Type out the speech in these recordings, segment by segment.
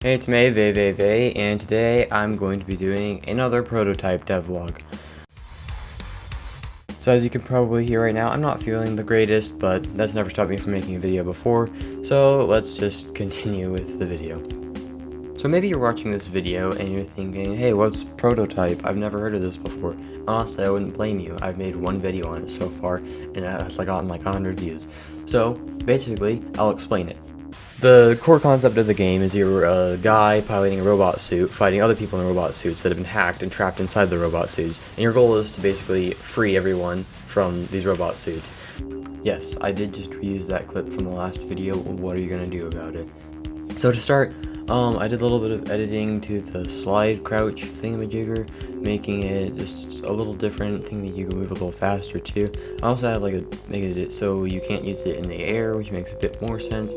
Hey, it's May Vey, and today I'm going to be doing another prototype devlog. So as you can probably hear right now, I'm not feeling the greatest, but that's never stopped me from making a video before, so let's just continue with the video. So maybe you're watching this video and you're thinking, hey, what's prototype? I've never heard of this before. Honestly, I wouldn't blame you. I've made one video on it so far, and it has gotten like 100 views. So basically, I'll explain it. The core concept of the game is you're a guy piloting a robot suit, fighting other people in robot suits that have been hacked and trapped inside the robot suits, and your goal is to basically free everyone from these robot suits. Yes, I did just reuse that clip from the last video. What are you gonna do about it? So to start, I did a little bit of editing to the slide crouch thingamajigger, making it just a little different, thinking that you can move a little faster too. I also had made it so you can't use it in the air, which makes a bit more sense.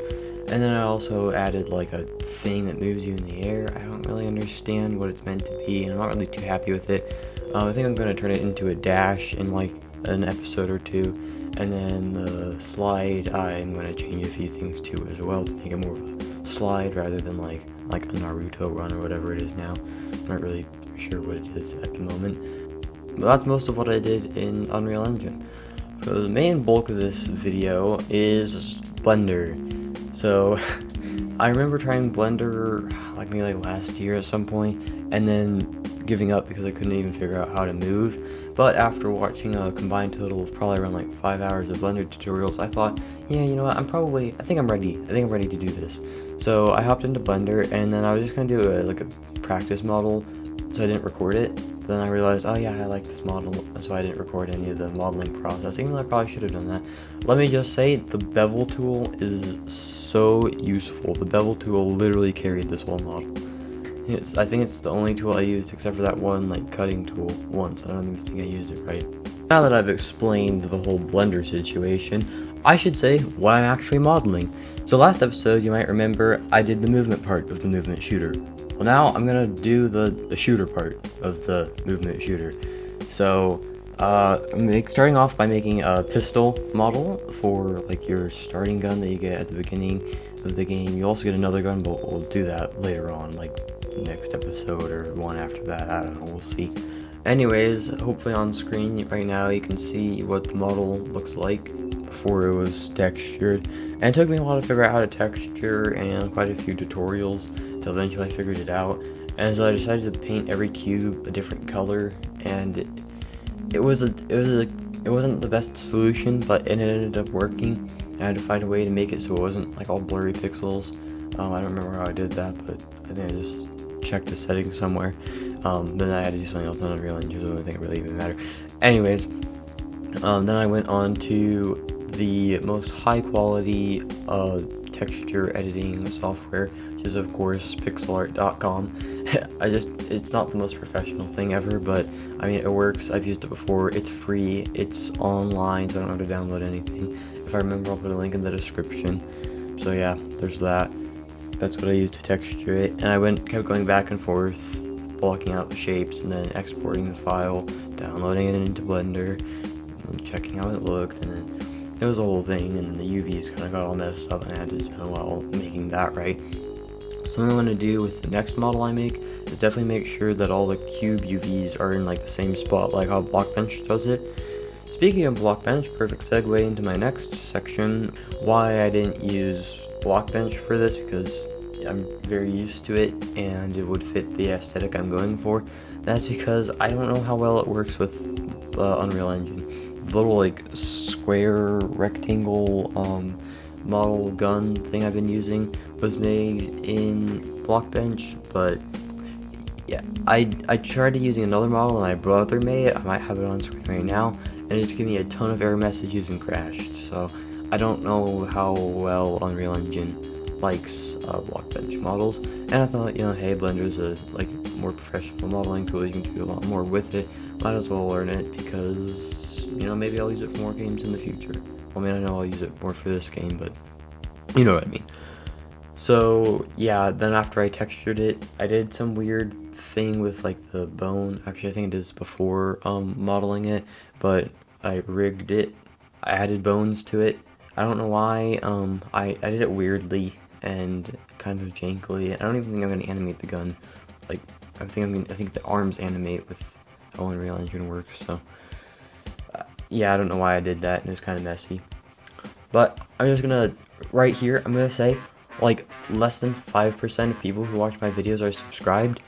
And then I also added like a thing that moves you in the air. I don't really understand what it's meant to be, and I'm not really too happy with it. I think I'm going to turn it into a dash in like an episode or two. And then the slide, I'm going to change a few things too as well to make it more of a slide rather than like a Naruto run or whatever it is now. I'm not really sure what it is at the moment. But that's most of what I did in Unreal Engine. So the main bulk of this video is Blender. So, I remember trying Blender maybe last year at some point, and then giving up because I couldn't even figure out how to move. But after watching a combined total of probably around 5 hours of Blender tutorials, I thought, yeah, you know what, I think I'm ready. I think I'm ready to do this. So I hopped into Blender, and then I was just gonna do a practice model, so I didn't record it. Then I realized, oh yeah, I like this model, so I didn't record any of the modeling process, even though I probably should have done that. Let me just say, the bevel tool is so useful. The bevel tool literally carried this whole model. I think it's the only tool I used except for that one cutting tool once. I don't even think I used it right. Now that I've explained the whole Blender situation, I should say what I'm actually modeling. So last episode, you might remember, I did the movement part of the movement shooter. Well, now I'm gonna do the shooter part of the movement shooter. So, starting off by making a pistol model for your starting gun that you get at the beginning of the game. You also get another gun, but we'll do that later on, next episode or one after that. I don't know, we'll see. Anyways, hopefully on screen right now you can see what the model looks like before it was textured. And it took me a while to figure out how to texture and quite a few tutorials until eventually I figured it out. And so I decided to paint every cube a different color, and it wasn't the best solution, but it ended up working. I had to find a way to make it so it wasn't all blurry pixels. I don't remember how I did that, but I think I just checked the settings somewhere. Then I had to do something else on Unreal Engine, so I don't think it really even mattered. Anyways, then I went on to the most high quality texture editing software, which is of course pixelart.com. It's not the most professional thing ever, but I mean, it works. I've used it before. It's free. It's online, so I don't have to download anything. If I remember, I'll put a link in the description. So yeah, there's that. That's what I used to texture it, and I kept going back and forth, blocking out the shapes, and then exporting the file, downloading it into Blender, and checking how it looked, and then it was a whole thing, and then the UVs kind of got all messed up, and I had to spend a while making that right. So what I'm going to do with the next model I make is definitely make sure that all the cube UVs are in the same spot, like how Blockbench does it. Speaking of Blockbench, perfect segue into my next section, why I didn't use Blockbench for this, because I'm very used to it and it would fit the aesthetic I'm going for. That's because I don't know how well it works with Unreal Engine. The little square rectangle model gun thing I've been using was made in Blockbench, but yeah, I tried using another model and my brother made it. I might have it on screen right now, and it's giving me a ton of error messages and crashed. So I don't know how well Unreal Engine likes Blockbench models, and I thought, hey, Blender's a more professional modeling tool. You can do a lot more with it. Might as well learn it because maybe I'll use it for more games in the future. Well, I mean, I know I'll use it more for this game, but you know what I mean. So yeah, then after I textured it, I did some weird thing with the bone. Actually, I think I did this before modeling it, but I rigged it. I added bones to it. I don't know why. I did it weirdly, and kind of jankily. I don't even think I'm gonna animate the gun. Like, I think the arms animate with how Unreal Engine works. So yeah, I don't know why I did that, and it was kind of messy. But I'm just gonna, right here, I'm gonna say, like, less than 5% of people who watch my videos are subscribed.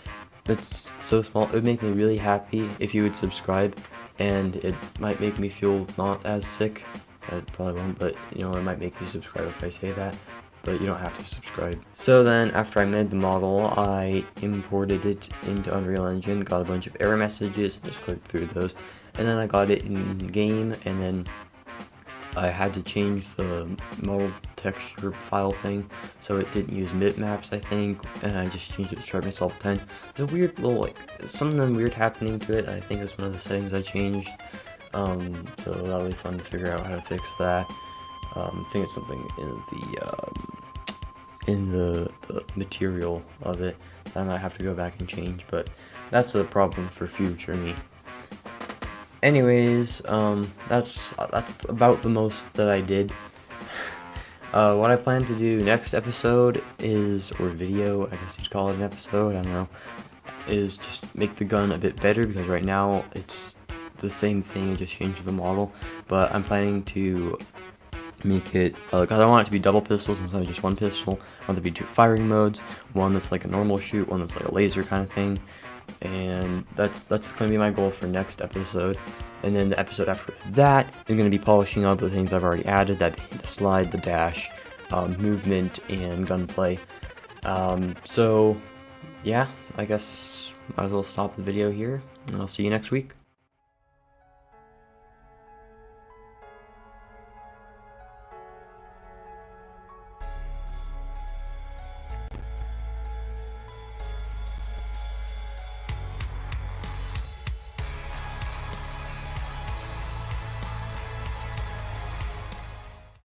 That's so small. It would make me really happy if you would subscribe, and it might make me feel not as sick. It probably won't, but you know, it might make you subscribe if I say that, but you don't have to subscribe. So then, after I made the model, I imported it into Unreal Engine, got a bunch of error messages, just clicked through those, and then I got it in game, and then I had to change the model texture file thing so it didn't use bitmaps, I think, and I just changed it to sharpness level 10. There's a weird little, like, something weird happening to it. I think it's one of the settings I changed, so that'll be fun to figure out how to fix that. I think it's something in the material of it that I might have to go back and change, but that's a problem for future me. Anyways, that's about the most that I did. What I plan to do next episode is, or video, I guess you'd call it an episode, I don't know, is just make the gun a bit better, because right now it's the same thing, I just changed the model, but I'm planning to make it, because I want it to be double pistols instead of just one pistol. I want there to be 2 firing modes, one that's like a normal shoot, one that's like a laser kind of thing. And that's going to be my goal for next episode. And then the episode after that is going to be polishing up the things I've already added, that being the slide, the dash, movement, and gunplay. So yeah, I guess might as well stop the video here, and I'll see you next week.